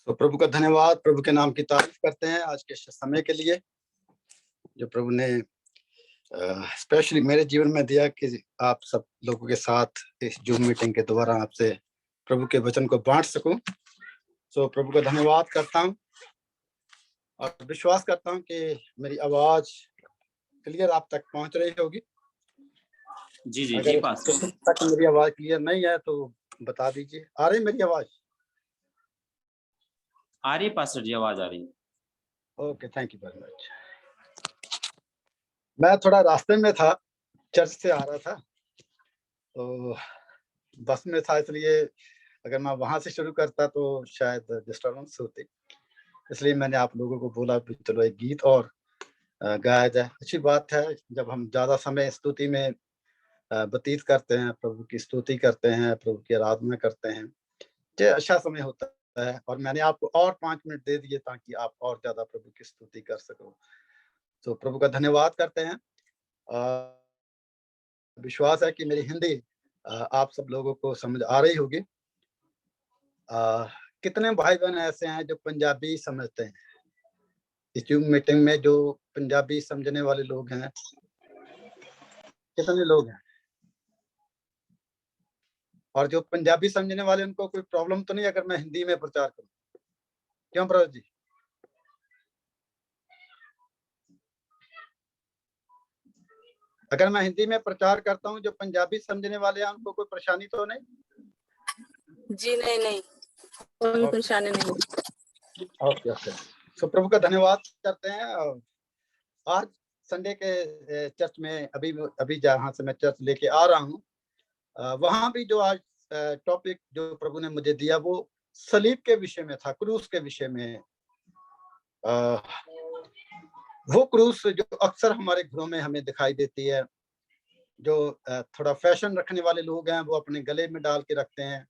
तो प्रभु का धन्यवाद, प्रभु के नाम की तारीफ करते हैं आज के समय के लिए जो प्रभु ने स्पेशली मेरे जीवन में दिया कि आप सब लोगों के साथ इस जूम मीटिंग के द्वारा आपसे प्रभु के वचन को बांट सकूं। तो प्रभु का धन्यवाद करता हूं और विश्वास करता हूं कि मेरी आवाज क्लियर आप तक पहुंच रही होगी। जी जी अगर जी पास्टर तक मेरी आवाज क्लियर नहीं है तो बता दीजिए। आ रही मेरी आवाज? आ रही है पास्टर जी, आवाज आ रही है। Okay, thank you very much. मैं थोड़ा रास्ते में था, चर्च से आ रहा था तो बस में था, इसलिए अगर मैं वहां से शुरू करता तो शायद डिस्टर्बेंस होती, इसलिए मैंने आप लोगों को बोला कि चलो एक गीत और गाया जाए। अच्छी बात है जब हम ज्यादा समय स्तुति में व्यतीत करते हैं, प्रभु की स्तुति करते हैं, प्रभु की आराधना करते हैं, ये अच्छा समय होता है। और मैंने आपको और 5 मिनट दे दिए ताकि आप और ज्यादा प्रभु की स्तुति कर सको। तो प्रभु का धन्यवाद करते हैं। विश्वास है कि मेरी हिंदी आप सब लोगों को समझ आ रही होगी। कितने भाई बहन ऐसे हैं जो पंजाबी समझते हैं? इस जूम मीटिंग में जो पंजाबी समझने वाले लोग हैं, कितने लोग हैं? और जो पंजाबी समझने वाले, उनको कोई प्रॉब्लम तो नहीं अगर मैं हिंदी में प्रचार करूं? क्यों ब्रदर जी? अगर मैं हिंदी में प्रचार करता हूं, जो पंजाबी समझने वाले हैं उनको कोई परेशानी तो नहीं? जी नहीं, कोई परेशानी नहीं। Okay okay. सो प्रभु का धन्यवाद करते हैं। आज संडे के चर्च में अभी जहाँ से मैं चर्च लेके आ रहा हूँ, वहां भी जो आज टॉपिक जो प्रभु ने मुझे दिया वो सलीब के विषय में था, क्रूस के विषय में। वो क्रूस जो अक्सर हमारे घरों में हमें दिखाई देती है, जो थोड़ा फैशन रखने वाले लोग हैं वो अपने गले में डाल के रखते हैं।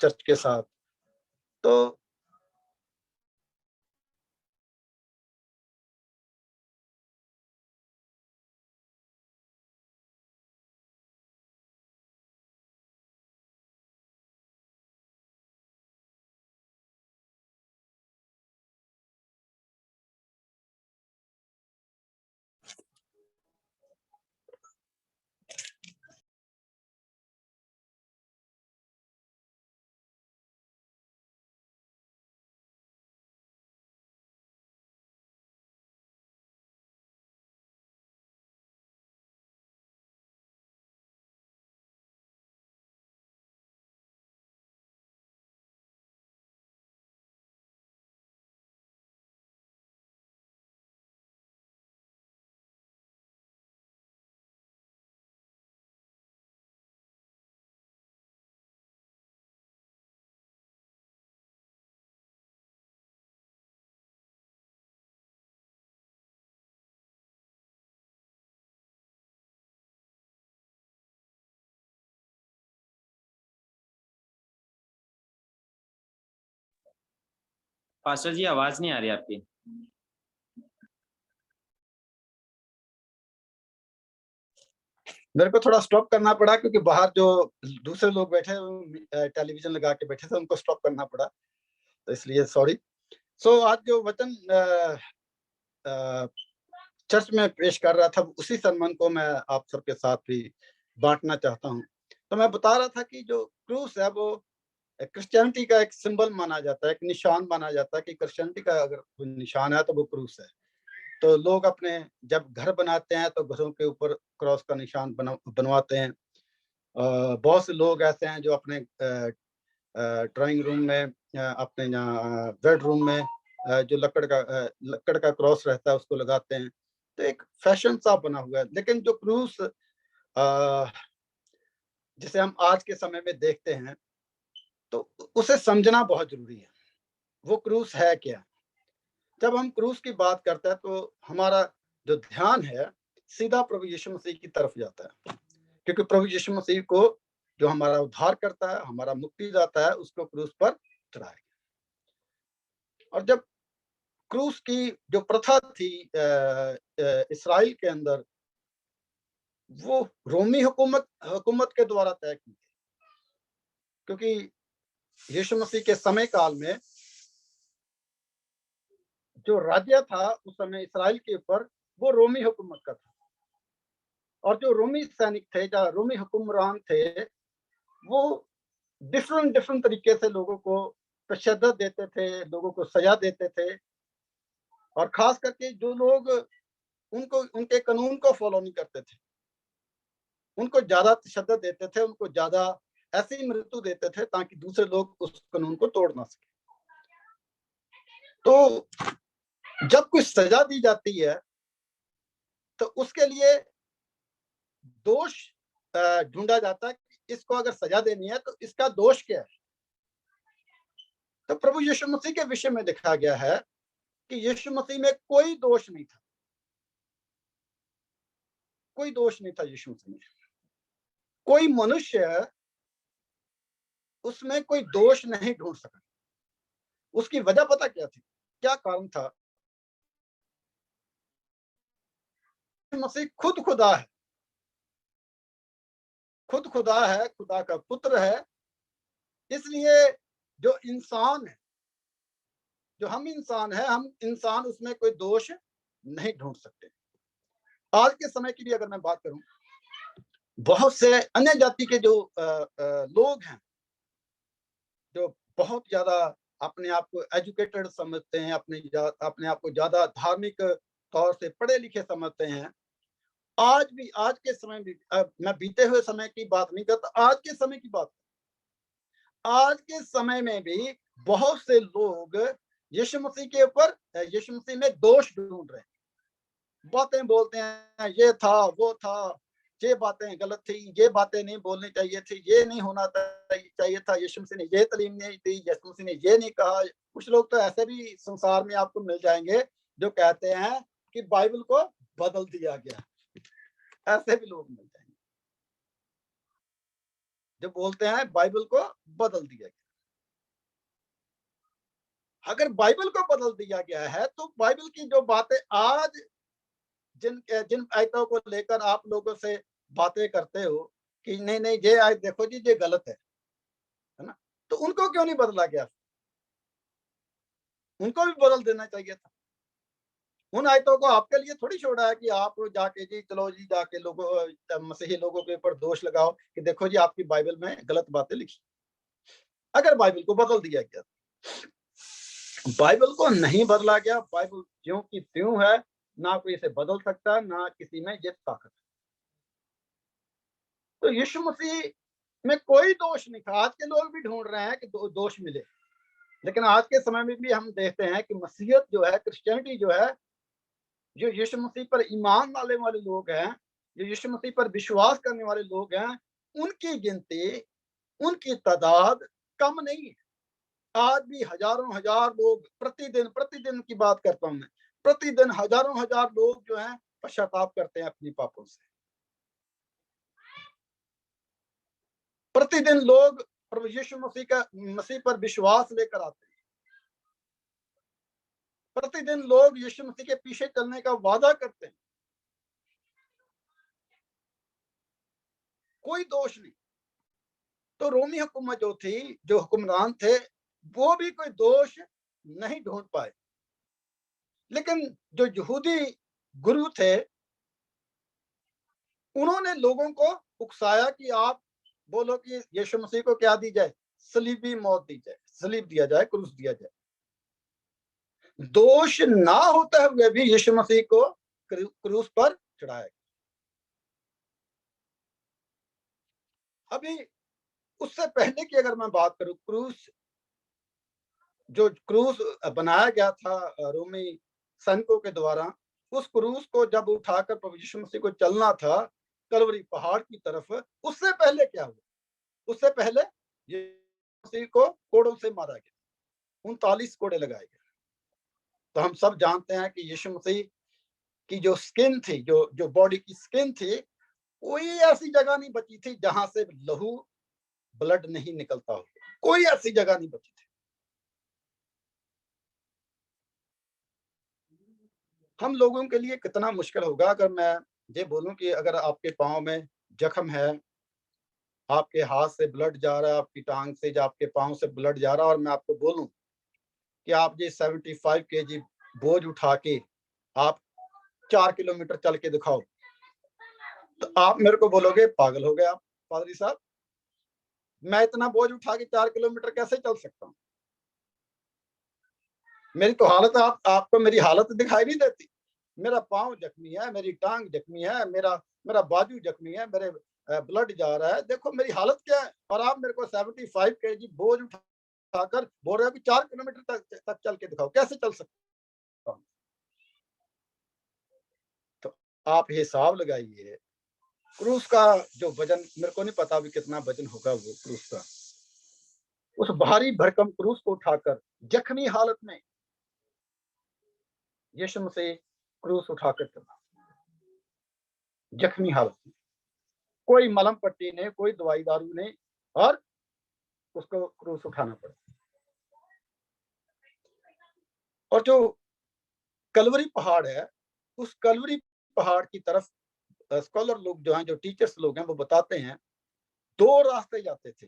चर्च के साथ तो पास्टर जी आवाज नहीं आ रही आपकी। मेरे को थोड़ा स्टॉप करना पड़ा क्योंकि बाहर जो दूसरे लोग बैठे टेलीविजन लगा के बैठे थे, उनको स्टॉप करना पड़ा, तो इसलिए सॉरी। सो आज जो वचन चर्च में पेश कर रहा था उसी सरमन को मैं आप सबके साथ भी बांटना चाहता हूँ। तो मैं बता रहा था कि जो क्रूस है वो क्रिश्चियनिटी का एक सिंबल माना जाता है, एक निशान माना जाता है कि क्रिश्चियनिटी का अगर कोई निशान है तो वो क्रूस है। तो लोग अपने जब घर बनाते हैं तो घरों के ऊपर क्रॉस का निशान बनवाते हैं। बहुत से लोग ऐसे हैं जो अपने ड्राइंग रूम में, अपने यहाँ बेडरूम में जो लकड़ का क्रॉस रहता है उसको लगाते हैं। तो एक फैशन सा बना हुआ है। लेकिन जो क्रूस जिसे हम आज के समय में देखते हैं, तो उसे समझना बहुत जरूरी है, वो क्रूस है क्या। जब हम क्रूस की बात करते हैं तो हमारा जो ध्यान है सीधा प्रभु यीशु मसीह की तरफ जाता है, क्योंकि प्रभु यीशु मसीह को जो हमारा उद्धार करता है, हमारा मुक्ति जाता है, उसको क्रूस पर चढ़ाया गया। और जब क्रूस की जो प्रथा थी इस्राएल के अंदर, वो रोमी हुकूमत के द्वारा तय की थी, क्योंकि यीशु मसीह के समय काल में जो राज्य था उस समय इस्राएल के ऊपर, वो रोमी हुकूमत का था। और जो रोमी सैनिक थे, जो रोमी हुक्मरान थे, वो डिफरेंट तरीके से लोगों को तशद्दुद देते थे, लोगों को सजा देते थे। और खास करके जो लोग उनको उनके कानून को फॉलो नहीं करते थे, उनको ज्यादा तशद्दुद देते थे, उनको ज्यादा ऐसी मृत्यु देते थे ताकि दूसरे लोग उस कानून को तोड़ ना सके। तो जब कोई सजा दी जाती है तो उसके लिए दोष ढूंढा जाता है कि इसको अगर सजा देनी है तो इसका दोष क्या है। तो प्रभु यीशु मसीह के विषय में लिखा गया है कि यीशु मसीह में कोई दोष नहीं था, कोई दोष नहीं था यीशु मसीह में। कोई मनुष्य उसमें कोई दोष नहीं ढूंढ सका। उसकी वजह पता क्या थी, क्या कारण था? मसीह खुद खुदा है, खुद खुदा है, खुदा का पुत्र है। इसलिए जो इंसान है, जो हम इंसान है, हम इंसान उसमें कोई दोष नहीं ढूंढ सकते। आज के समय की भी अगर मैं बात करूं, बहुत से अन्य जाति के जो लोग हैं, जो बहुत ज्यादा अपने आप को एजुकेटेड समझते हैं, अपने आप को ज्यादा धार्मिक तौर से पढ़े लिखे समझते हैं, आज भी, आज के समय भी, मैं बीते हुए समय की बात नहीं करता, आज के समय की बात, आज के समय में भी बहुत से लोग यीशु मसीह के ऊपर, यीशु मसीह में दोष ढूंढ रहे हैं। बातें बोलते हैं, ये था, वो था, ये बातें गलत थी, ये बातें नहीं बोलनी चाहिए थी, ये नहीं होना चाहिए था, यीशु मसीह ने ये तालीम नहीं दी, यीशु मसीह ने ये नहीं कहा। कुछ लोग तो ऐसे भी संसार में आपको मिल जाएंगे जो कहते हैं कि बाइबल को बदल दिया गया। ऐसे भी लोग मिल जाएंगे जो बोलते हैं बाइबल को बदल दिया गया। अगर बाइबल को बदल दिया गया है तो बाइबल की जो बातें आज जिन जिन आयतों को लेकर आप लोगों से बातें करते हो कि नहीं नहीं ये आयत देखो जी, ये गलत है ना, तो उनको क्यों नहीं बदला गया? उनको भी बदल देना चाहिए था। उन आयतों को आपके लिए थोड़ी छोड़ा है कि आप जाके जी, चलो जी, जाके लोगों, मसीही लोगों के ऊपर दोष लगाओ कि देखो जी आपकी बाइबल में गलत बातें लिखी। अगर बाइबल को बदल दिया गया, बाइबल को नहीं बदला गया, बाइबल ज्यों की त्यों है, ना कोई इसे बदल सकता है, ना किसी में ये ताकत है। तो यीशु मसीह में कोई दोष नहीं था। आज के लोग भी ढूंढ रहे हैं कि दोष मिले, लेकिन आज के समय में भी हम देखते हैं कि मसीहत जो है, क्रिश्चियनिटी जो है, जो यीशु मसीह पर ईमान वाले लोग हैं, जो यीशु मसीह पर विश्वास करने वाले लोग हैं, उनकी गिनती, उनकी तादाद कम नहीं है। आज भी हजारों हजार लोग प्रतिदिन की बात करता हूं मैं, प्रतिदिन हजारों हजार लोग जो हैं पश्चाताप करते हैं अपनी पापों से। प्रतिदिन लोग प्रभु यीशु मसीह पर विश्वास लेकर आते हैं। प्रतिदिन लोग यीशु मसीह के पीछे चलने का वादा करते हैं। कोई दोष नहीं। तो रोमी हुकूमत जो थी, जो हुक्मरान थे, वो भी कोई दोष नहीं ढूंढ पाए। लेकिन जो यहूदी गुरु थे, उन्होंने लोगों को उकसाया कि आप बोलो कि यीशु मसीह को क्या दी जाए, सलीबी मौत दी जाए, सलीब दिया जाए, क्रूस दिया जाए। दोष ना होते हुए भी यीशु मसीह को क्रूस पर चढ़ाया गया। अभी उससे पहले की अगर मैं बात करूं, क्रूस बनाया गया था रोमी सैनिकों के द्वारा, उस क्रूस को जब उठाकर प्रभु यीशु मसीह को चलना था कलवरी पहाड़ की तरफ, उससे पहले क्या हुआ? उससे पहले मसीह को कोड़ों से मारा गया, 39 कोड़े लगाए गए। तो हम सब जानते हैं कि यीशु मसीह की जो स्किन थी, जो बॉडी की स्किन थी, कोई ऐसी जगह नहीं बची थी जहां से लहू ब्लड नहीं निकलता हो, कोई ऐसी जगह नहीं बची थी। हम लोगों के लिए कितना मुश्किल होगा अगर मैं ये बोलूं कि अगर आपके पांव में जख्म है, आपके हाथ से ब्लड जा रहा है, आपकी टांग से या आपके पांव से ब्लड जा रहा है, और मैं आपको बोलूं कि आप ये 75 kg बोझ उठा के आप 4 किलोमीटर चल के दिखाओ, तो आप मेरे को बोलोगे पागल हो गए आप पादरी साहब, मैं इतना बोझ उठा के 4 किलोमीटर कैसे चल सकता हूँ? मेरी तो हालत आपको मेरी हालत दिखाई नहीं देती। मेरा पांव जख्मी है, मेरी टांग जख्मी है, मेरा बाजू जख्मी है, मेरे ब्लड जा रहा है, देखो मेरी हालत क्या है। और आप मेरे को 75 kg बोझ उठाकर बोल रहे हो कि 4 किलोमीटर तक चल के दिखाओ, कैसे चल सकता हूँ? तो आप हिसाब लगाइए, क्रूस का जो वजन, मेरे को नहीं पता अभी कितना वजन होगा वो क्रूस का, उस भारी भरकम क्रूस को उठाकर जख्मी हालत में यीशु मसीह क्रूस उठाकर चला, जख्मी हालत में, कोई मलहम पट्टी नहीं, कोई दवाई दारू नहीं, और उसको क्रूस उठाना पड़ा। और जो कलवरी पहाड़ है, उस कलवरी पहाड़ की तरफ स्कॉलर लोग जो हैं, जो टीचर्स लोग हैं, वो बताते हैं 2 रास्ते जाते थे।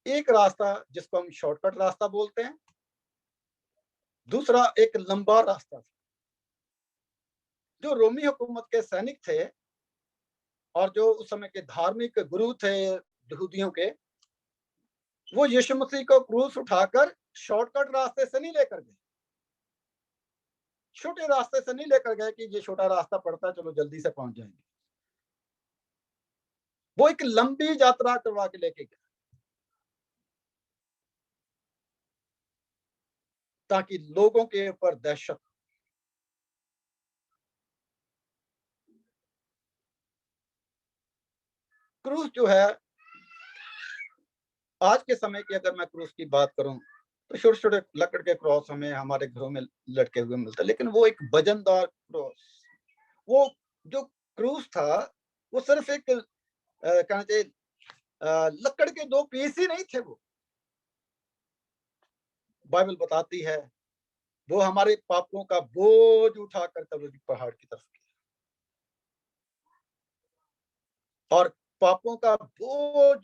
एक रास्ता जिसको हम शॉर्टकट रास्ता बोलते हैं, दूसरा एक लंबा रास्ता था। जो रोमी हुकूमत के सैनिक थे और जो उस समय के धार्मिक गुरु थे यहूदियों के, वो यीशु मसीह को क्रूस उठाकर शॉर्टकट रास्ते से नहीं लेकर गए, छोटे रास्ते से नहीं लेकर गए कि ये छोटा रास्ता पड़ता है चलो जल्दी से पहुंच जाएंगे। वो एक लंबी यात्रा करवा के लेके गए ताकि लोगों के ऊपर दहशत। क्रूस जो है, आज के समय की अगर मैं क्रूस की बात करूं तो छोटे छोटे लकड़ के क्रॉस हमें हमारे घरों में लटके हुए मिलते, लेकिन वो एक वजनदार क्रॉस, वो जो क्रूस था वो सिर्फ एक कहना चाहिए लकड़ के 2 पीस ही नहीं थे। वो बाइबल बताती है वो हमारे पापों का बोझ उठाकर कलवरी पहाड़ की तरफ गया, और पापों का बोझ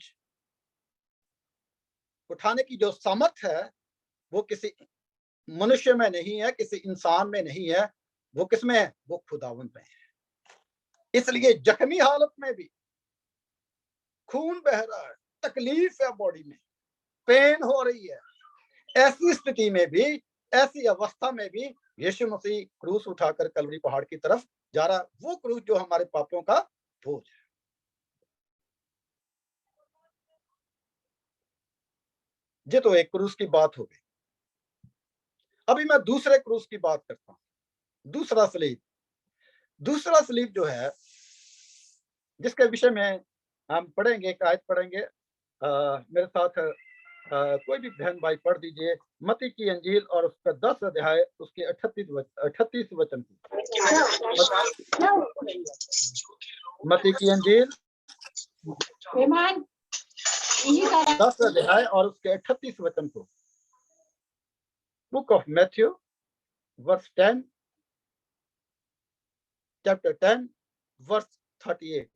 उठाने की जो सामर्थ है वो किसी मनुष्य में नहीं है, किसी इंसान में नहीं है, वो किसमें है? वो खुदावंत में है। इसलिए जख्मी हालत में भी, खून बह रहा है, तकलीफ है बॉडी में, पेन हो रही है, ऐसी स्थिति में भी, ऐसी अवस्था में भी यीशु मसीह क्रूस उठाकर कलवरी पहाड़ की तरफ जा रहा। वो क्रूस जो हमारे पापों का बोझ है। ये तो एक क्रूस की बात हो गई। अभी मैं दूसरे क्रूस की बात करता हूं, दूसरा सलीब। दूसरा सलीब जो है, जिसके विषय में हम पढ़ेंगे, एक आयत पढ़ेंगे, मेरे साथ कोई भी बहन भाई पढ़ दीजिए, मत्ती की अंजील और उसका 10 अध्याय उसके 38 वचन। मत्ती की अंजील 10 अध्याय और उसके 38 वचन को। Book of Matthew verse 10, chapter 10 verse 38।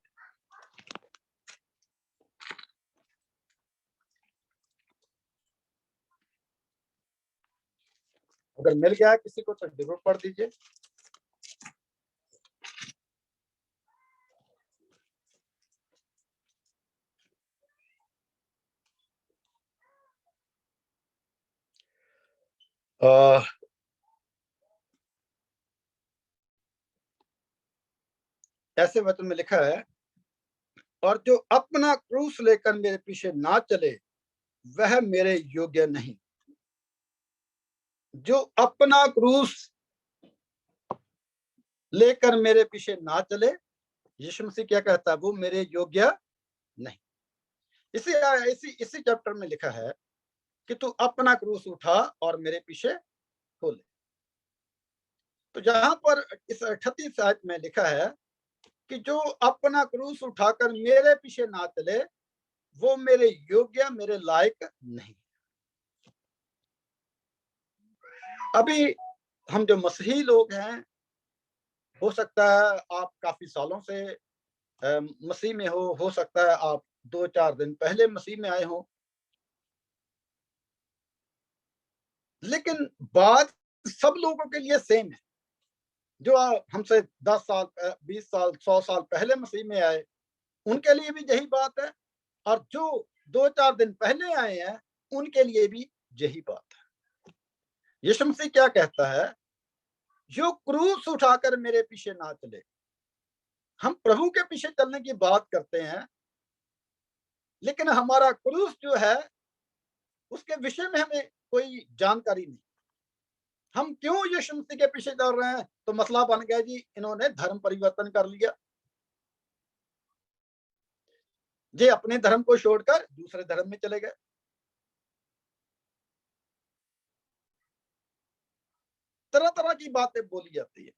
अगर मिल गया किसी को तो जरूर पढ़ दीजिए। ऐसे वचन में लिखा है, और जो अपना क्रूस लेकर मेरे पीछे ना चले वह मेरे योग्य नहीं। जो अपना क्रूस लेकर मेरे पीछे ना चले, यीशु मसीह क्या कहता है? वो मेरे योग्य नहीं। इसी चैप्टर में लिखा है कि तू अपना क्रूस उठा और मेरे पीछे हो ले। तो जहां पर इस 38 आयत में लिखा है कि जो अपना क्रूस उठाकर मेरे पीछे ना चले वो मेरे योग्य, मेरे लायक नहीं। अभी हम जो मसीही लोग हैं, हो सकता है आप काफी सालों से मसीह में हो सकता है आप 2-4 दिन पहले मसीह में आए हो, लेकिन बात सब लोगों के लिए सेम है। जो हमसे 10 साल 20 साल 100 साल पहले मसीह में आए उनके लिए भी यही बात है, और जो 2-4 दिन पहले आए हैं उनके लिए भी यही बात है। यीशु मसीह क्या कहता है, जो क्रूस उठाकर मेरे पीछे ना चले। हम प्रभु के पीछे चलने की बात करते हैं, लेकिन हमारा क्रूस जो है उसके विषय में हमें कोई जानकारी नहीं। हम क्यों यीशु मसीह के पीछे चल रहे हैं, तो मसला बन गया जी इन्होंने धर्म परिवर्तन कर लिया, ये अपने धर्म को छोड़कर दूसरे धर्म में चले गए। तरह तरह की बातें बोली जाती है,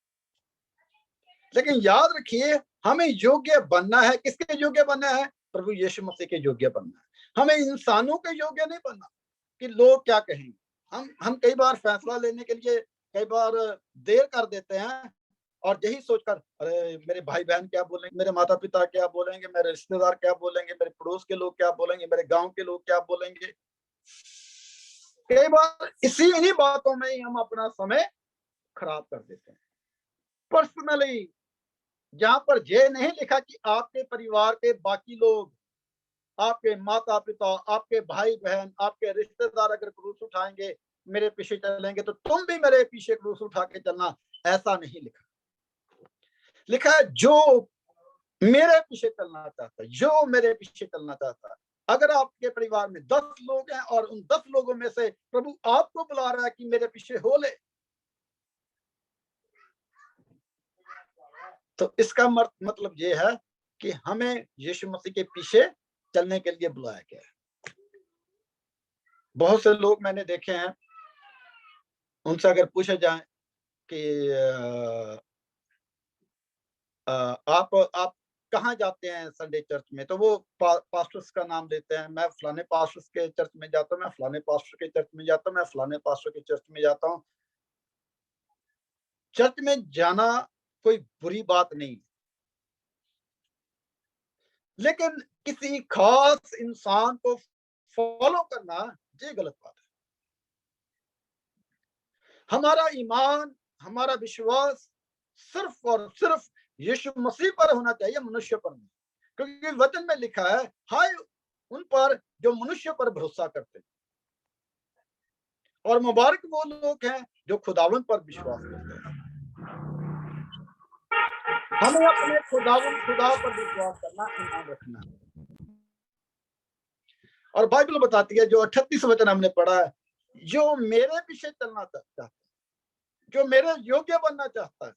लेकिन याद रखिए हमें योग्य बनना है। किसके योग्य बनना है? प्रभु यीशु मसीह के योग्य बनना है। हमें इंसानों के योग्य नहीं बनना कि लोग क्या कहेंगे। हम कई बार फैसला लेने के लिए कई बार देर कर देते हैं, और यही सोचकर अरे मेरे भाई बहन क्या बोलेंगे, मेरे माता पिता क्या बोलेंगे, मेरे रिश्तेदार क्या बोलेंगे, मेरे पड़ोस के लोग क्या बोलेंगे, मेरे गांव के लोग क्या बोलेंगे। कई बार इन्हीं बातों में ही हम अपना समय खराब कर देते हैं। पर्सनली जहां पर ये नहीं लिखा कि आपके परिवार के बाकी लोग, आपके माता पिता, आपके भाई बहन, आपके रिश्तेदार अगर क्रूस उठाएंगे मेरे पीछे चलेंगे तो तुम भी मेरे पीछे क्रूस उठा के चलना, ऐसा नहीं लिखा। लिखा है जो मेरे पीछे चलना चाहता है, जो मेरे पीछे चलना चाहता है। अगर आपके परिवार में 10 लोग हैं और उन 10 लोगों में से प्रभु आपको बुला रहा है कि मेरे पीछे हो ले, तो इसका मतलब ये है कि हमें यीशु मसीह के पीछे चलने के लिए बुलाया गया है। बहुत से लोग मैंने देखे हैं, उनसे अगर पूछा जाए कि आप कहाँ जाते हैं संडे चर्च में, तो वो पास्टर्स का नाम लेते हैं। मैं फलाने पास्टर्स के चर्च में जाता हूँ, मैं फलाने पास्टर के चर्च में जाता हूँ, मैं फलाने पास्टर के चर्च में जाता हूँ। चर्च में जाना कोई बुरी बात नहीं, लेकिन किसी खास इंसान को फॉलो करना ये गलत बात है। हमारा ईमान, हमारा विश्वास सिर्फ और सिर्फ यीशु मसीह पर होना चाहिए, मनुष्य पर नहीं। क्योंकि वचन में लिखा है हाय उन पर जो मनुष्य पर भरोसा करते हैं, और मुबारक वो लोग हैं जो खुदावंद पर विश्वास करते हैं। हमें अपने खुदा पर विश्वास करना, ईमान रखना। और बाइबल बताती है, जो 38 वचन हमने पढ़ा है, जो मेरे पीछे चलना चाहता है, जो मेरे योग्य बनना चाहता है।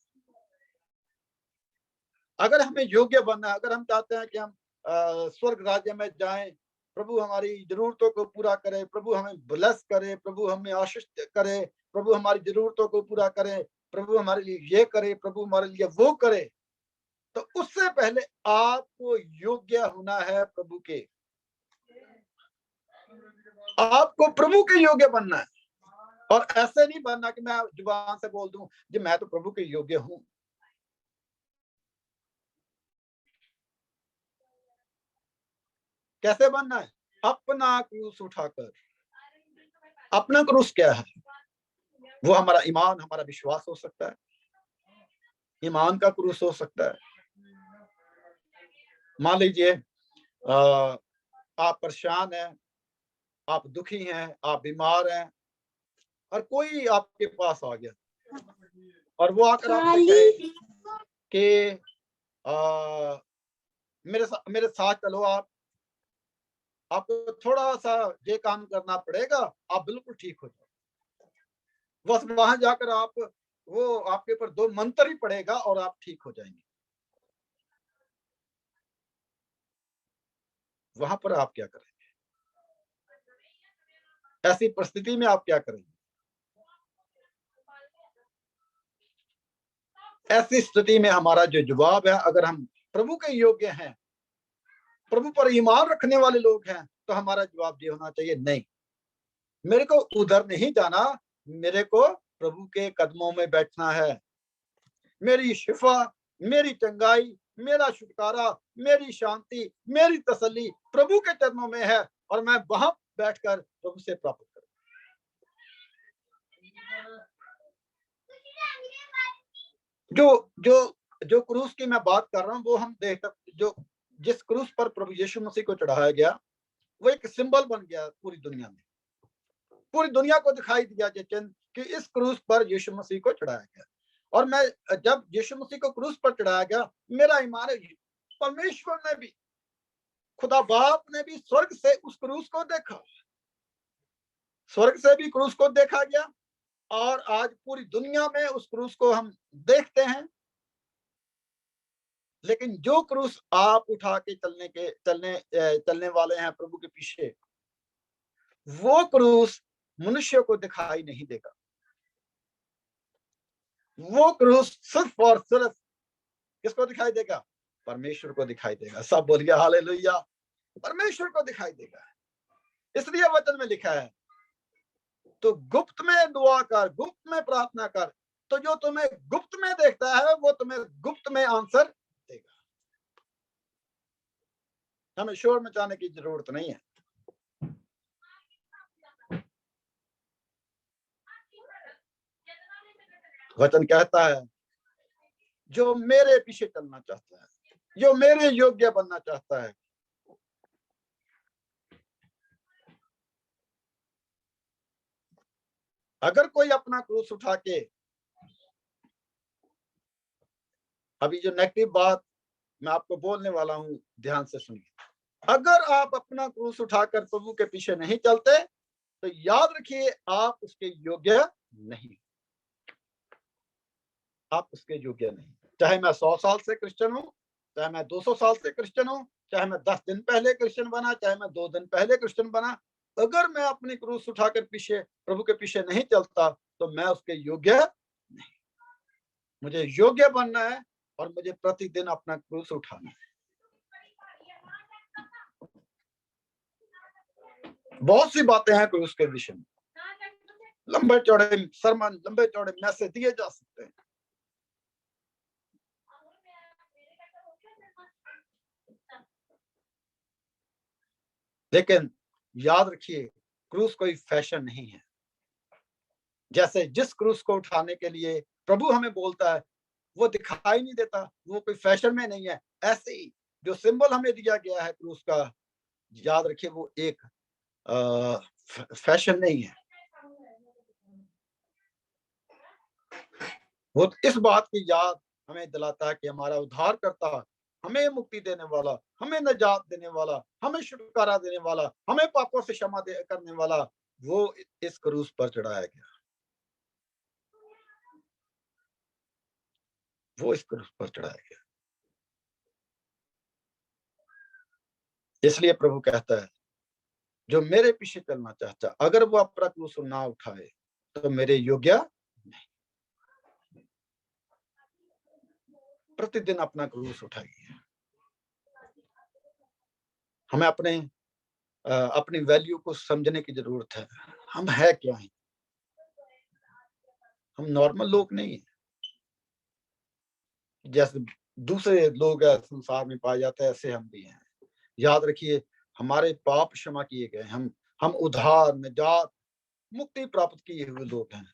अगर हमें योग्य बनना है, अगर हम चाहते हैं कि हम स्वर्ग राज्य में जाएं, प्रभु हमारी जरूरतों को पूरा करे, प्रभु हमें ब्लेस करे, प्रभु हमें आशीष करे, प्रभु हमारी जरूरतों को पूरा करे, प्रभु हमारे लिए ये करे, प्रभु हमारे लिए वो करे, तो उससे पहले आपको योग्य होना है प्रभु के। आपको प्रभु के योग्य बनना है, और ऐसे नहीं बनना कि मैं जुबान से बोल दूं कि मैं तो प्रभु के योग्य हूं। कैसे बनना है? अपना क्रूस उठाकर। अपना क्रूस क्या है? वो हमारा ईमान, हमारा विश्वास हो सकता है, ईमान का क्रूस हो सकता है। मान लीजिए आप परेशान हैं, आप दुखी हैं, आप बीमार हैं, और कोई आपके पास आ गया और वो आकर आपसे कहे कि मेरे साथ चलो, आपको थोड़ा सा ये काम करना पड़ेगा, आप बिल्कुल ठीक हो जाओ। बस वहां जाकर वो आपके ऊपर 2 मंत्र ही पड़ेगा और आप ठीक हो जाएंगे। वहां पर आप क्या करें? ऐसी परिस्थिति में आप क्या करेंगे? ऐसी स्थिति में हमारा जो जवाब है, अगर हम प्रभु के योग्य हैं, प्रभु पर ईमान रखने वाले लोग हैं, तो हमारा जवाब ये होना चाहिए, नहीं, मेरे को उधर नहीं जाना, मेरे को प्रभु के कदमों में बैठना है। मेरी शिफा, मेरी चंगाई, मेरा छुटकारा, मेरी शांति, मेरी तसल्ली प्रभु के चरणों में है, और मैं वहां बैठकर प्रभु से प्राप्त करूं। जो जो जो क्रूस की मैं बात कर रहा हूं, वो हम देख जो जिस क्रूस पर प्रभु यीशु मसीह को चढ़ाया गया, वो एक सिंबल बन गया पूरी दुनिया में। पूरी दुनिया को दिखाई दिया ये चिन्ह कि इस क्रूस पर यीशु मसीह को चढ़ाया गया। और मैं जब यीशु मसीह को क्रूस पर चढ़ाया गया, मेरा ईमान है परमेश्वर ने भी, खुदा बाप ने भी स्वर्ग से उस क्रूस को देखा, स्वर्ग से भी क्रूस को देखा गया, और आज पूरी दुनिया में उस क्रूस को हम देखते हैं। लेकिन जो क्रूस आप उठा के चलने वाले हैं प्रभु के पीछे, वो क्रूस मनुष्य को दिखाई नहीं देगा। वो क्रूस सिर्फ और सिर्फ किसको दिखाई देगा? परमेश्वर को दिखाई देगा। सब बोलिए हालेलुया, परमेश्वर को दिखाई देगा। इसलिए वचन में लिखा है, तो गुप्त में दुआ कर, गुप्त में प्रार्थना कर, तो जो तुम्हें गुप्त में देखता है वो तुम्हें गुप्त में आंसर देगा। हमें शोर मचाने की जरूरत नहीं है। वचन कहता है, जो मेरे पीछे चलना चाहता है, जो मेरे योग्य बनना चाहता है, अगर कोई अपना क्रूस उठा के, अभी जो नेगेटिव बात मैं आपको बोलने वाला हूं, ध्यान से सुनिए। अगर आप अपना क्रूस उठाकर प्रभु के पीछे नहीं चलते, तो याद रखिए आप उसके योग्य नहीं, आप उसके योग्य नहीं। चाहे मैं 100 साल से क्रिश्चियन हूं, चाहे मैं 200 साल से क्रिश्चियन हूं, चाहे मैं 10 दिन पहले क्रिश्चियन बना, चाहे मैं 2 दिन पहले क्रिश्चियन बना, अगर मैं अपनी क्रूस उठाकर पीछे प्रभु के पीछे नहीं चलता, तो मैं उसके योग्य नहीं। मुझे योग्य बनना है और मुझे प्रतिदिन अपना क्रूस उठाना है। बहुत सी बातें हैं क्रूस के विषय में, लंबे चौड़े सरमन, लंबे चौड़े मैसेज दिए जा सकते हैं, लेकिन याद रखिए क्रूस कोई फैशन नहीं है। जैसे जिस क्रूस को उठाने के लिए प्रभु हमें बोलता है, वो दिखाई नहीं देता, वो कोई फैशन में नहीं है, ऐसे ही जो सिंबल हमें दिया गया है क्रूस का, याद रखिए वो एक फैशन नहीं है। वो इस बात की याद हमें दिलाता है कि हमारा उद्धार करता, हमें मुक्ति देने वाला, हमें निजात देने वाला, हमें छुटकारा देने वाला, हमें पापों से क्षमा करने वाला, वो इस क्रूस पर चढ़ाया गया, वो इस क्रूस पर चढ़ाया गया। इसलिए प्रभु कहता है, जो मेरे पीछे चलना चाहता, अगर वो अपना क्रूस ना उठाए तो मेरे योग्य नहीं। प्रतिदिन अपना क्रूस उठाइए। हमें अपनी वैल्यू को समझने की जरूरत है। हम है क्या हैं? हम नॉर्मल लोग नहीं हैं, जैसे दूसरे लोग संसार में पाए जाते हैं, ऐसे हम भी हैं। याद रखिए हमारे पाप क्षमा किए गए, हम उद्धार, निजात, मुक्ति प्राप्त किए हुए लोग हैं।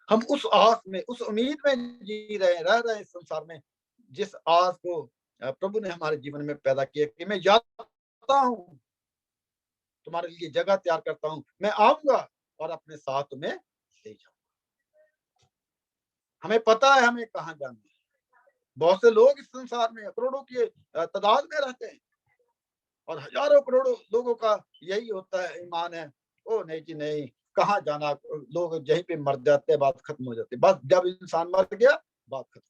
हम उस आस में, उस उम्मीद में जी रहे रह रहे हैं संसार में, जिस आस को प्रभु ने हमारे जीवन में पैदा किया कि मैं जाता हूं, तुम्हारे लिए जगह तैयार करता हूं, मैं आऊंगा और अपने साथ तुम्हें ले जाऊंगा। हमें पता है हमें कहां जाना है। बहुत से लोग इस संसार में करोड़ों की तादाद में रहते हैं, और हजारों करोड़ों लोगों का यही होता है, ईमान है, ओ नहीं जी नहीं, कहाँ जाना, लोग यहीं पे मर जाते हैं, बात खत्म हो जाती है। बस जब इंसान मर गया बात खत्म।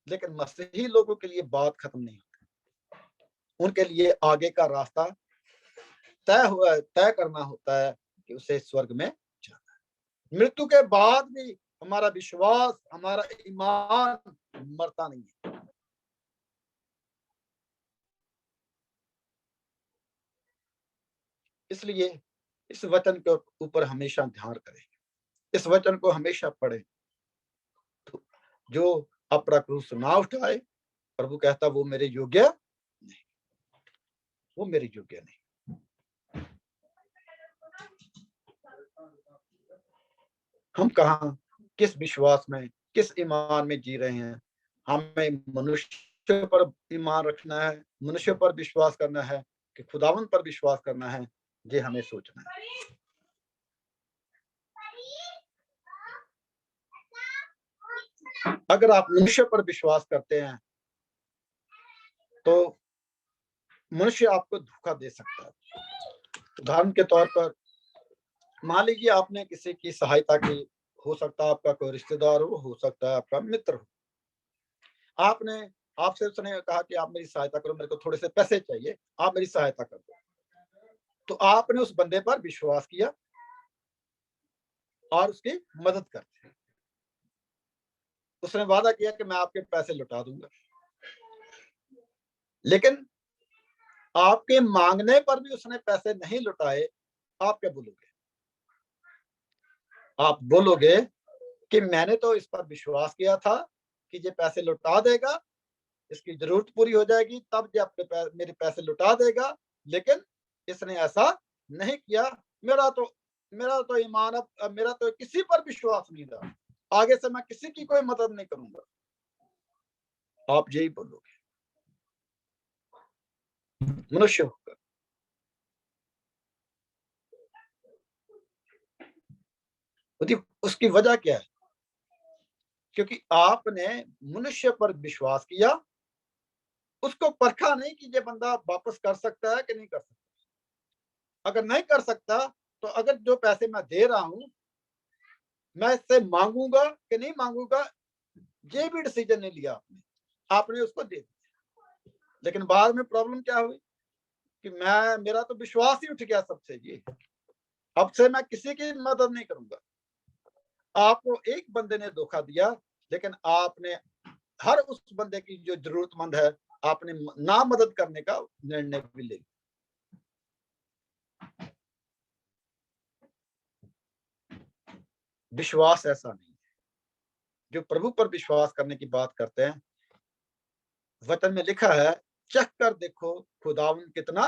लेकिन मसीही लोगों के लिए बात खत्म नहीं होती। उनके लिए आगे का रास्ता तय करना होता है, कि उसे स्वर्ग में जाना है। मृत्यु के बाद भी हमारा विश्वास, हमारा ईमान मरता नहीं है। इसलिए इस वचन के ऊपर हमेशा ध्यान करें, इस वचन को हमेशा पढ़ें। तो जो अपना क्रूस ना उठाए, प्रभु कहता वो मेरे योग्य नहीं, वो मेरे योग्य नहीं। हम कहाँ, किस विश्वास में, किस ईमान में जी रहे हैं? हमें मनुष्य पर ईमान रखना है, मनुष्य पर विश्वास करना है कि खुदावन पर विश्वास करना है, ये हमें सोचना है। अगर आप मनुष्य पर विश्वास करते हैं तो मनुष्य आपको धोखा दे सकता है। उदाहरण के तौर पर मान लीजिए आपने किसी की सहायता की, हो सकता है आपका कोई रिश्तेदार हो सकता है आपका मित्र हो। आपसे उसने कहा कि आप मेरी सहायता करो, मेरे को थोड़े से पैसे चाहिए, आप मेरी सहायता कर दो। तो आपने उस बंदे पर विश्वास किया और उसकी मदद कर दी। उसने वादा किया कि मैं आपके पैसे लौटा दूंगा, लेकिन आपके मांगने पर भी उसने पैसे नहीं लौटाए। आप क्या बोलोगे? आप बोलोगे कि मैंने तो इस पर विश्वास किया था कि ये पैसे लौटा देगा, इसकी जरूरत पूरी हो जाएगी, तब ये अपने मेरे पैसे लौटा देगा, लेकिन इसने ऐसा नहीं किया। मेरा तो ईमान, अब मेरा तो किसी पर विश्वास नहीं रहा, आगे से मैं किसी की कोई मदद नहीं करूंगा। आप यही बोलोगे मनुष्य होकर। उसकी वजह क्या है? क्योंकि आपने मनुष्य पर विश्वास किया, उसको परखा नहीं कि ये बंदा वापस कर सकता है कि नहीं कर सकता। अगर नहीं कर सकता तो अगर जो पैसे मैं दे रहा हूं, मैं इससे मांगूंगा कि नहीं मांगूंगा, ये भी डिसीजन नहीं लिया आपने उसको दे दिया। लेकिन बाद में प्रॉब्लम क्या हुई कि मेरा तो विश्वास ही उठ गया सबसे, ये अब से मैं किसी की मदद नहीं करूंगा। आपको एक बंदे ने धोखा दिया, लेकिन आपने हर उस बंदे की जो जरूरतमंद है, आपने ना मदद करने का निर्णय भी ले। विश्वास ऐसा नहीं है। जो प्रभु पर विश्वास करने की बात करते हैं, वचन में लिखा है, चख कर देखो खुदावन कितना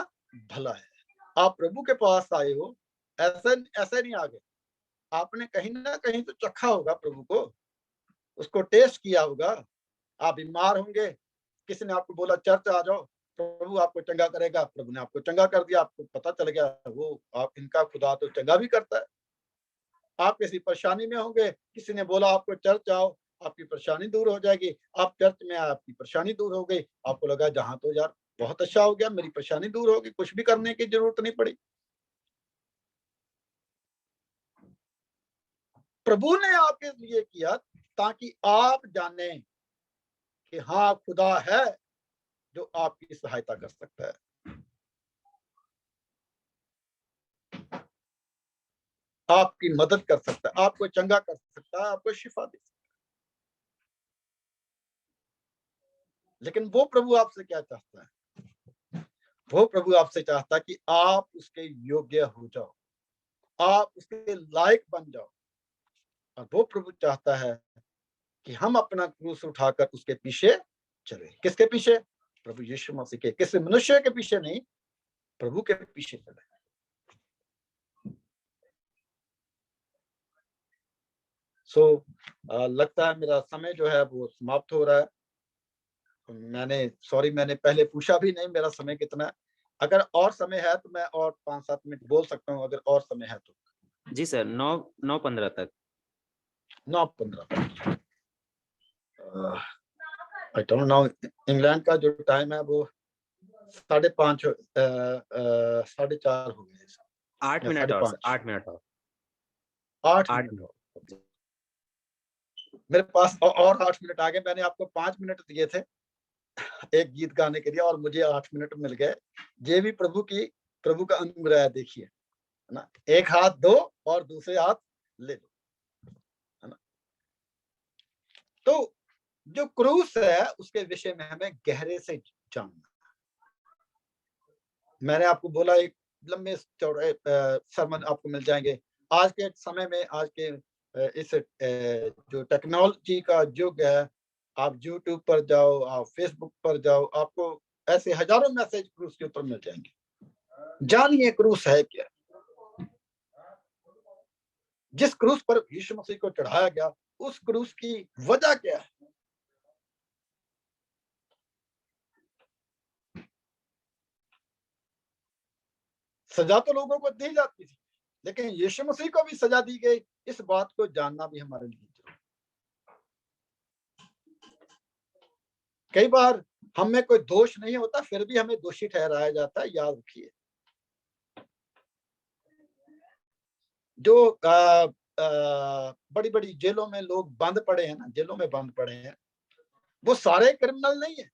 भला है। आप प्रभु के पास आए हो, ऐसे नहीं आ गए, आपने कहीं ना कहीं तो चखा होगा प्रभु को, उसको टेस्ट किया होगा। आप बीमार होंगे, किसी ने आपको बोला चर्च आ जाओ, प्रभु आपको चंगा करेगा, प्रभु ने आपको चंगा कर दिया, आपको पता चल गया वो आप इनका खुदा तो चंगा भी करता है। आप किसी परेशानी में होंगे, किसी ने बोला आपको चर्च आओ, आपकी परेशानी दूर हो जाएगी, आप चर्च में आए, आपकी परेशानी दूर हो गई, आपको लगा जहां तो यार बहुत अच्छा हो गया, मेरी परेशानी दूर होगी, कुछ भी करने की जरूरत नहीं पड़ी। प्रभु ने आपके लिए किया ताकि आप जाने कि हाँ खुदा है जो आपकी सहायता कर सकता है। आपकी मदद कर सकता है, आपको चंगा कर सकता है, आपको शिफा दे सकता है। लेकिन वो प्रभु आपसे क्या चाहता है? वो प्रभु आपसे चाहता है कि आप उसके योग्य हो जाओ, आप उसके लायक बन जाओ। और वो प्रभु चाहता है कि हम अपना क्रूस उठाकर उसके पीछे चले। किसके पीछे? प्रभु यीशु मसीह के, किसी मनुष्य के पीछे नहीं, प्रभु के पीछे चले। लगता है मेरा समय जो है वो समाप्त हो रहा है। मैंने पहले पूछा भी नहीं मेरा समय कितना है। अगर और समय है तो मैं और 5-7 मिनट बोल सकता हूँ, अगर और समय है तो। जी सर, 9:15 तक। 9:15 आई डोंट नो, इंग्लैंड का जो टाइम है वो 5:30 4:30 हो गए। 8 मिनट और सर, 8 मिनट और। 8 मिनट मेरे पास और 8 मिनट आ गए। मैंने आपको 5 मिनट दिए थे एक गीत गाने के लिए और मुझे 8 मिनट मिल गए। ये भी प्रभु का अनुग्रह है। देखिए ना, एक हाथ दो और दूसरे हाथ ले लो, है ना। तो जो क्रूस है उसके विषय में हमें गहरे से जानना। मैंने आपको बोला एक लंबे चौड़े सरमन आपको मिल जाएंगे। आज के समय में, आज के इस जो टेक्नोलॉजी का युग है, आप यूट्यूब पर जाओ, आप फेसबुक पर जाओ, आपको ऐसे हजारों मैसेज क्रूस के ऊपर मिल जाएंगे। जानिए क्रूस है क्या, जिस क्रूस पर यीशु मसीह को चढ़ाया गया उस क्रूस की वजह क्या है। सजा तो लोगों को दी जाती थी, लेकिन यीशु मसीह को भी सजा दी गई। इस बात को जानना भी हमारे लिए जरूरी। कई बार हमें कोई दोष नहीं होता, फिर भी हमें दोषी ठहराया जाता है। याद रखिए, जो बड़ी बड़ी जेलों में लोग बंद पड़े हैं ना, जेलों में बंद पड़े हैं, वो सारे क्रिमिनल नहीं है।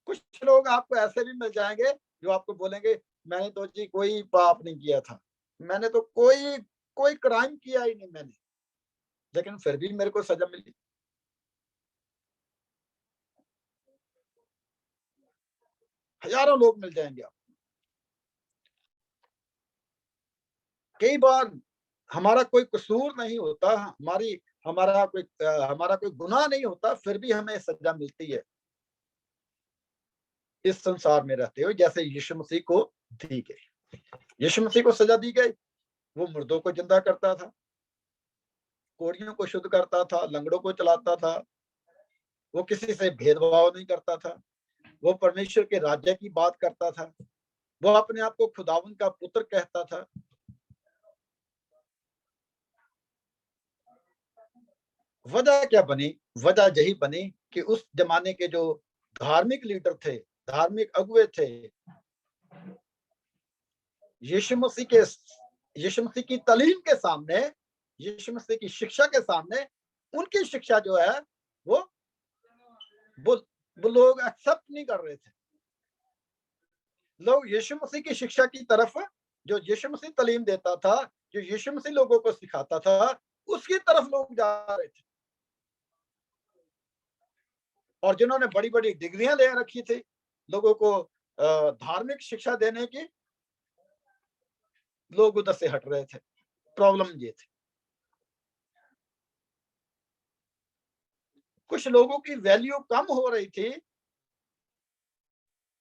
कुछ लोग आपको ऐसे भी मिल जाएंगे जो आपको बोलेंगे मैंने तो जी कोई पाप नहीं किया था, मैंने तो कोई कोई क्राइम किया ही नहीं मैंने, लेकिन फिर भी मेरे को सजा मिली। हजारों लोग मिल जाएंगे आप। कई बार हमारा कोई कसूर नहीं होता, हमारा कोई गुनाह नहीं होता, फिर भी हमें सजा मिलती है इस संसार में रहते हुए, जैसे यीशु मसीह को दी गई। यीशु मसीह को सजा दी गई। वो मुर्दों को जिंदा करता था, कोढ़ियों को शुद्ध करता था, लंगड़ों को चलाता था, वो किसी से भेदभाव नहीं करता था, वो परमेश्वर के राज्य की बात करता था, वो अपने आप को खुदावन का पुत्र कहता था। वजह क्या बनी? वजह यही बनी कि उस जमाने के जो धार्मिक लीडर थे, धार्मिक अगुए थे, यीशु मसीह की तालीम के सामने, यीशु मसीह की शिक्षा के सामने, उनकी शिक्षा जो है वो वो लोग एक्सेप्ट नहीं कर रहे थे। लोग यीशु मसीह की शिक्षा की तरफ, जो यीशु मसीह तालीम देता था, जो यीशु मसीह लोगों को सिखाता था, उसकी तरफ लोग जा रहे थे। और जिन्होंने बड़ी बड़ी डिग्रियां ले रखी थी लोगों को धार्मिक शिक्षा देने की, लोग उधर से हट रहे थे। प्रॉब्लम ये थी, कुछ लोगों की वैल्यू कम हो रही थी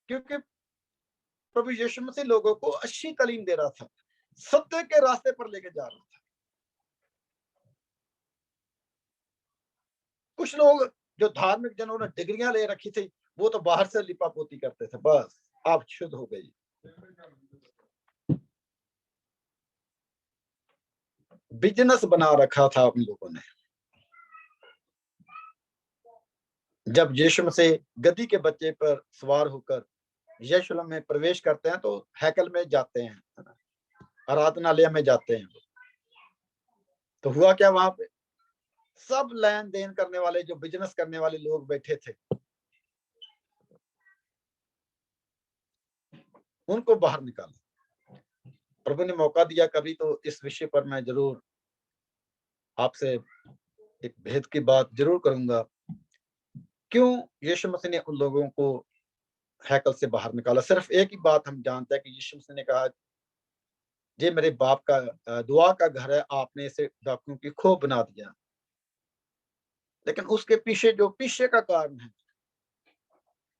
क्योंकि प्रभु यीशु मसीह लोगों को अच्छी तालीम दे रहा था, सत्य के रास्ते पर लेके जा रहा था। कुछ लोग जो धार्मिक, जिन्होंने डिग्रियां ले रखी थी, वो तो बाहर से लिपापोती करते थे, बस आप शुद्ध हो गई। बिजनेस बना रखा था उन लोगों ने। जब यीशु मसीह गद्दी के बच्चे पर सवार होकर यरूशलेम में प्रवेश करते हैं तो हैकल में जाते हैं, आराधनालय में जाते हैं, तो हुआ क्या? वहां पे सब लेन देन करने वाले, जो बिजनेस करने वाले लोग बैठे थे, उनको बाहर निकाला। प्रभु ने मौका दिया कभी तो इस विषय पर मैं जरूर आपसे एक भेद की बात जरूर करूंगा, क्यों यीशु मसीह ने उन लोगों को हैकल से बाहर निकाला। सिर्फ एक ही बात हम जानते हैं कि यीशु मसीह ने कहा, ये मेरे बाप का दुआ का घर है, आपने इसे डाकुओं की खोह बना दिया। लेकिन उसके पीछे जो पीछे का कारण है,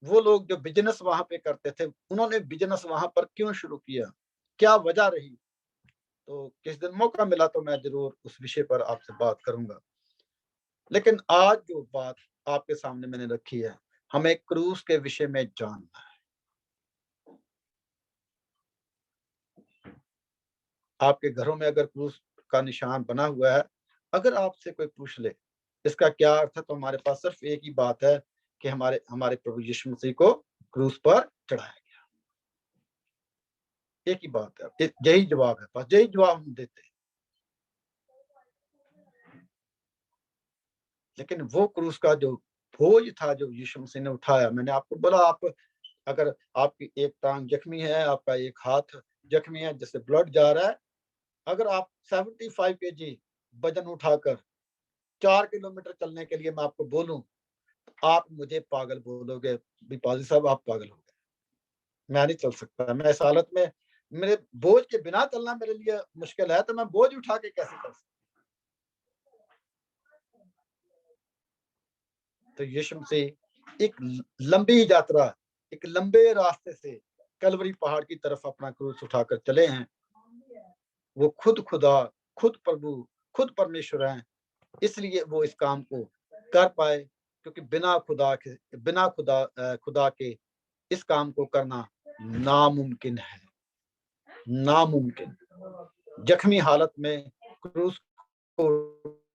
वो लोग जो बिजनेस वहां पे करते थे, उन्होंने बिजनेस वहां पर क्यों शुरू किया, क्या वजह रही? तो किस दिन मौका मिला तो मैं जरूर उस विषय पर आपसे बात करूंगा। लेकिन आज जो बात आपके सामने मैंने रखी है, हमें क्रूस के विषय में जानना है। आपके घरों में अगर क्रूस का निशान बना हुआ है, अगर आपसे कोई पूछ ले इसका क्या अर्थ है, तो हमारे पास सिर्फ एक ही बात है कि हमारे प्रभु यीशु मसीह को क्रूस पर चढ़ाया गया। एक ही बात है, यही जवाब है, बस यही जवाब हम देते हैं। लेकिन वो क्रूस का जो बोझ था जो यीशु मसीह ने उठाया, मैंने आपको बोला, आप अगर आपकी एक टांग जख्मी है, आपका एक हाथ जख्मी है जिससे ब्लड जा रहा है, अगर आप 75 kg वजन उठाकर 4 किलोमीटर चलने के लिए मैं आपको बोलूं, आप मुझे पागल बोलोगे, भी पाजी साहब आप पागल हो गए, मैं नहीं चल सकता, मैं इस हालत में मेरे बोझ के बिना चलना मेरे लिए मुश्किल है, तो मैं बोझ उठा के कैसे चल सकता। तो यीशु मसीह एक लंबी यात्रा, एक लंबे रास्ते से कलवरी पहाड़ की तरफ अपना क्रूस उठाकर चले हैं। वो खुद खुदा, खुद प्रभु, खुद परमेश्वर हैं, इसलिए वो इस काम को कर पाए, क्योंकि खुदा के इस काम को करना नामुमकिन है, नामुमकिन। जख्मी हालत में क्रूस को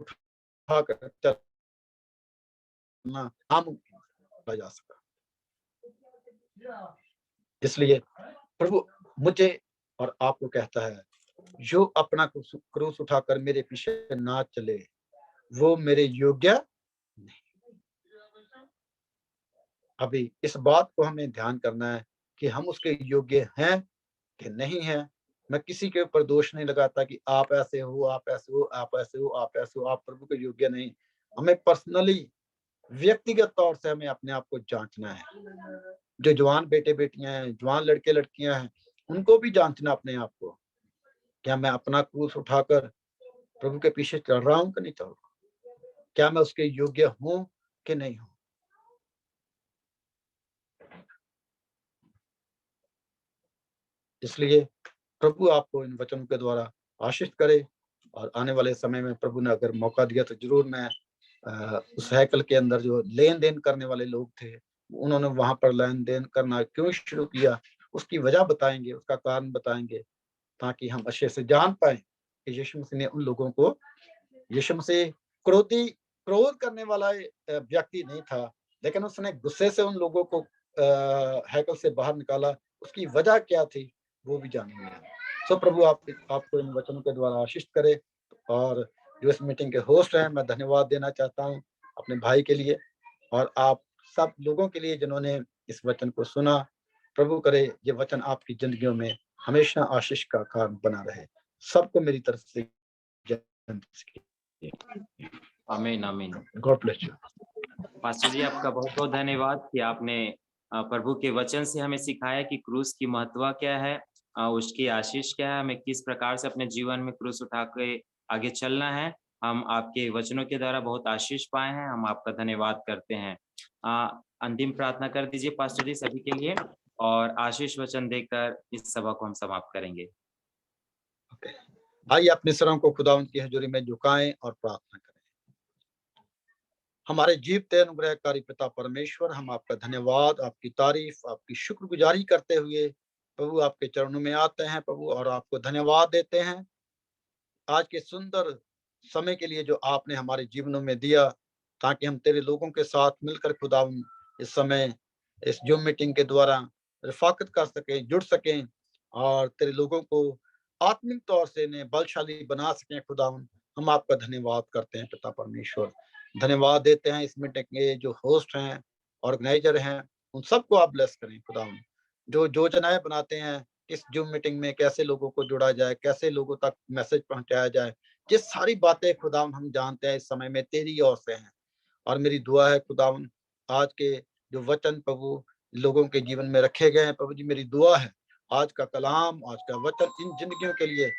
उठाकर चलना नामुमकिन जा सका। इसलिए प्रभु मुझे और आपको कहता है, जो अपना क्रूस उठाकर मेरे पीछे ना चले वो मेरे योग्य नहीं। अभी इस बात को हमें ध्यान करना है कि हम उसके योग्य हैं कि नहीं हैं। मैं किसी के ऊपर दोष नहीं लगाता कि आप ऐसे हो, आप ऐसे हो, आप ऐसे हो, आप ऐसे हो, आप प्रभु के योग्य नहीं। हमें पर्सनली, व्यक्तिगत तौर से हमें अपने आप को जांचना है। जो जवान बेटे बेटियां हैं, जवान लड़के लड़कियां हैं, उनको भी जांचना अपने आप को, क्या मैं अपना क्रूस उठाकर प्रभु के पीछे चल रहा हूं कि नहीं चल रहा, क्या मैं उसके योग्य हूं कि नहीं हूं। इसलिए प्रभु आपको इन वचनों के द्वारा आशीष करे, और आने वाले समय में प्रभु ने अगर मौका दिया तो जरूर मैं उस हैकल के अंदर जो लेन देन करने वाले लोग थे, उन्होंने वहां पर लेन देन करना क्यों शुरू किया, उसकी वजह बताएंगे, उसका कारण बताएंगे, ताकि हम अच्छे से जान पाए कि यीशु मसीह ने उन लोगों को, यीशु मसीह क्रोध करने वाला व्यक्ति नहीं था, लेकिन उसने गुस्से से उन लोगों को हैकल से बाहर निकाला। उसकी वजह क्या थी वो भी जानेंगे। सो प्रभु आपको इन वचनों के द्वारा आशीष करे। और जो इस मीटिंग के होस्ट हैं, मैं धन्यवाद देना चाहता हूँ अपने भाई के लिए और आप सब लोगों के लिए जिन्होंने इस वचन को सुना। प्रभु करे ये वचन आपकी जिंदगियों में हमेशा आशीष का कारण बना रहे। सबको मेरी तरफ से आमीन आमीन। God bless you. पास्टर जी, आपका बहुत बहुत धन्यवाद कि आपने प्रभु के वचन से हमें सिखाया कि क्रूस की महत्व क्या है, उसकी आशीष क्या है, हमें किस प्रकार से अपने जीवन में क्रूस उठा के आगे चलना है। हम आपके वचनों के द्वारा बहुत आशीष पाए हैं, हम आपका धन्यवाद करते हैं। अंतिम प्रार्थना कर दीजिए पास्टर जी सभी के लिए, और आशीष वचन देकर इस सभा को हम समाप्त करेंगे। आइए अपने सिरों को खुदावंद की हजूरी में झुकाएं और प्रार्थना करें। हमारे जीवते अनुग्रहकारी पिता परमेश्वर, हम आपका धन्यवाद, आपकी तारीफ, आपकी शुक्रगुजारी करते हुए प्रभु आपके चरणों में आते हैं प्रभु, और आपको धन्यवाद देते हैं आज के सुंदर समय के लिए जो आपने हमारे जीवनों में दिया, ताकि हम तेरे लोगों के साथ मिलकर खुदावंद इस समय इस जूम मीटिंग के द्वारा रफाकत कर सकें, जुड़ सकें और तेरे लोगों को आत्मिक तौर से इन्हें बलशाली बना सकें। खुदावंद हम आपका धन्यवाद करते हैं पिता परमेश्वर, धन्यवाद देते हैं इस मीटिंग के जो होस्ट हैं, ऑर्गेनाइजर हैं, उन सबको आप ब्लेस करें। खुदावंद जो योजनाएं बनाते हैं किस जूम मीटिंग में कैसे लोगों को जोड़ा जाए, कैसे लोगों तक मैसेज पहुंचाया जाए, ये सारी बातें खुदावंद हम जानते हैं इस समय में तेरी ओर से हैं। और मेरी दुआ है खुदावंद आज के जो वचन प्रभु लोगों के जीवन में रखे गए हैं प्रभु जी, मेरी दुआ है आज का कलाम, आज का वचन इन जिंदगियों के लिए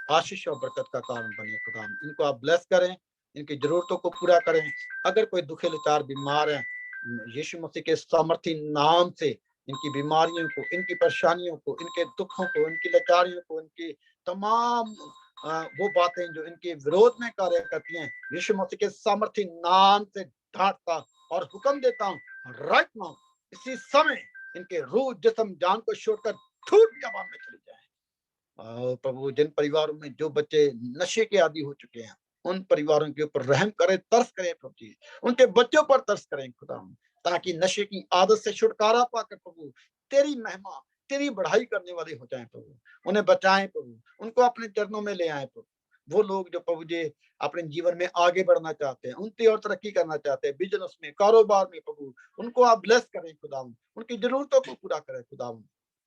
आशीष और बरकत का कारण बने। खुदावंद इनको आप ब्लेस करें, इनकी जरूरतों को पूरा करें। अगर कोई दुखे लाचार बीमार है, यीशु मसीह के सामर्थी नाम से इनकी बीमारियों को, इनकी परेशानियों को, इनके दुखों को, इनकी लाचारियों को, इनकी तमाम वो बातें जो इनके विरोध में कार्य करती हैं, यीशु मसीह के सामर्थी नाम से डांटता और हुक्म देता हूँ राइट नाउ, इसी समय इनके रूह जिस्म जान को छोड़कर धूल जवान में चली जाए। प्रभु जिन परिवारों में जो बच्चे नशे के आदी हो चुके हैं, उन परिवारों के ऊपर रहम करें, तरस करें प्रभु जी, उनके बच्चों पर तरस करें खुदा, ताकि नशे की आदत से छुटकारा पाकर प्रभु तेरी महिमा, तेरी बढ़ाई करने वाले हो जाएं प्रभु, उन्हें बचाएं प्रभु, उनको अपने चरणों में ले आए प्रभु। वो लोग जो प्रभु जी अपने जीवन में आगे बढ़ना चाहते हैं, उनकी और तरक्की करना चाहते हैं, बिजनेस में, कारोबार में प्रभु, उनको आप ब्लेस करें खुदा, उनकी जरूरतों को पूरा करें खुदा।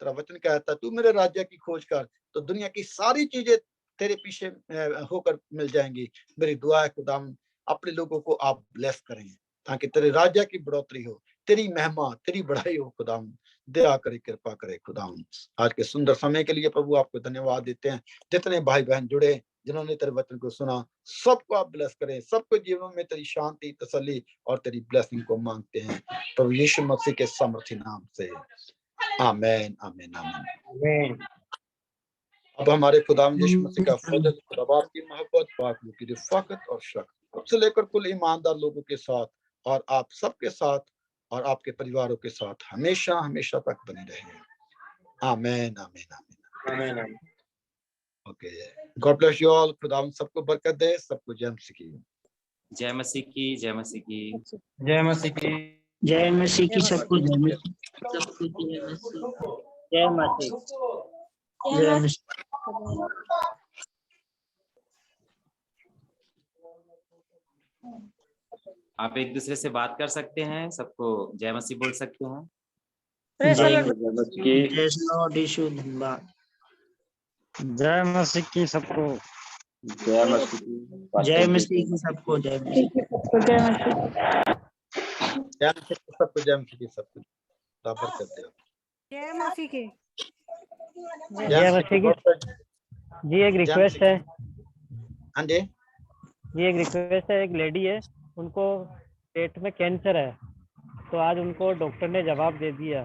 तेरा वचन कहता है तू मेरे राज्य की खोज कर तो दुनिया की सारी चीजें तेरे पीछे होकर मिल जाएंगी। मेरी दुआ है खुदावन अपने लोगों को आप ब्लेस करें ताकि तेरे राज्य की बढ़ोतरी हो, तेरी महिमा तेरी बढ़ाई हो। खुदावन दया करे, कृपा करे खुदावन। आज के सुंदर समय के लिए प्रभु आपको धन्यवाद देते हैं। जितने भाई बहन जुड़े जिन्होंने तेरे वचन को सुना, सबको आप ब्लेस करें, सबको जीवन में तेरी शांति, तसल्ली और तेरी ब्लेसिंग को मांगते हैं प्रभु यीशु मसीह के सामर्थी नाम से। आमीन आमीन आमीन। अब हमारे खुदावंद यीशु मसीह का फजल, खुदा बाप की मोहब्बत, पाक की रफ़ाकत और शफ़क़त से लेकर कुल ईमानदार लोगों के साथ और आप सबके साथ और आपके परिवारों के साथ हमेशा हमेशा तक बनी रहे। आमीन आमीन आमीन आमीन। Okay, God bless you all. खुदावंद सबको बरकत दे, सबको जय मसीह की। जय मसीह की, जय मसीह की, जय मसीह की, जय मसीह की, सबको जय मसीह, सबको जय मसीह, जय मसीह, जय मसीह। आप एक दूसरे से बात कर सकते हैं, सबको जय मसीह बोल सकते हैं। जय मसीह की, जय लॉर्ड यीशु धन्यवाद। जय मसीह की सबको, जय मसीह की, जय मसीह की सबको, जय मसीह, जय मसीह की सबको, जय मसीह की सबको बराबर कर दे। जय मसीह की, जय मसीह की। जी एक रिक्वेस्ट है। हाँ जी, एक रिक्वेस्ट है। एक लेडी है, उनको पेट में कैंसर है, तो आज उनको डॉक्टर ने जवाब दे दिया,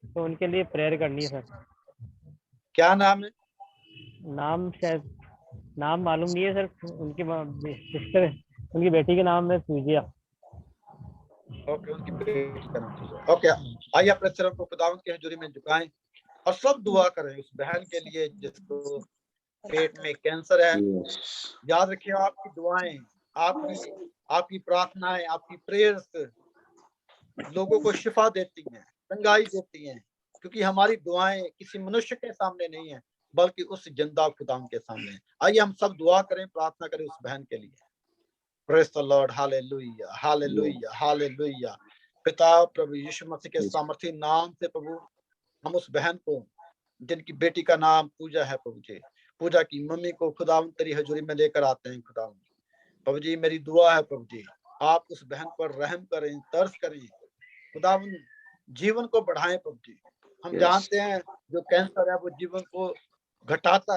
तो उनके लिए प्रेयर करनी है सर। क्या नाम है? नाम शायद नाम मालूम नहीं है सर। उनकी सिस्टर, उनकी बेटी के नाम है पूजिया। ओके, उनकी बेटी का नाम। ओके, आइए अपने सिरों को खुदावंद की हजूरी में झुकाएं और सब दुआ करें उस बहन के लिए जिसको पेट में कैंसर है। याद रखिए, आपकी दुआएं, आपकी प्रार्थनाएं, आपकी प्रेयर्स लोगों को शिफा देती हैं, चंगाई देती हैं, क्योंकि हमारी दुआएं किसी मनुष्य के सामने नहीं है बल्कि उस जिंदा खुदावंद के सामने है। आइए हम सब दुआ करें, प्रार्थना करें उस बहन के लिए। Praise the Lord, hallelujah hallelujah hallelujah. पिता प्रभु यीशु मसीह के सामर्थी नाम से प्रभु, हम उस बहन को जिनकी बेटी का नाम पूजा है प्रभु जी, पूजा की मम्मी को खुदावंद तेरी हजूरी में लेकर आते हैं। खुदावंद प्रभु जी, मेरी दुआ है प्रभु जी, आप उस बहन पर रहम करें, तरस करें, खुदावंद जीवन को बढ़ाएं प्रभु जी। हम जानते हैं जो कैंसर है वो जीवन को घटाता है।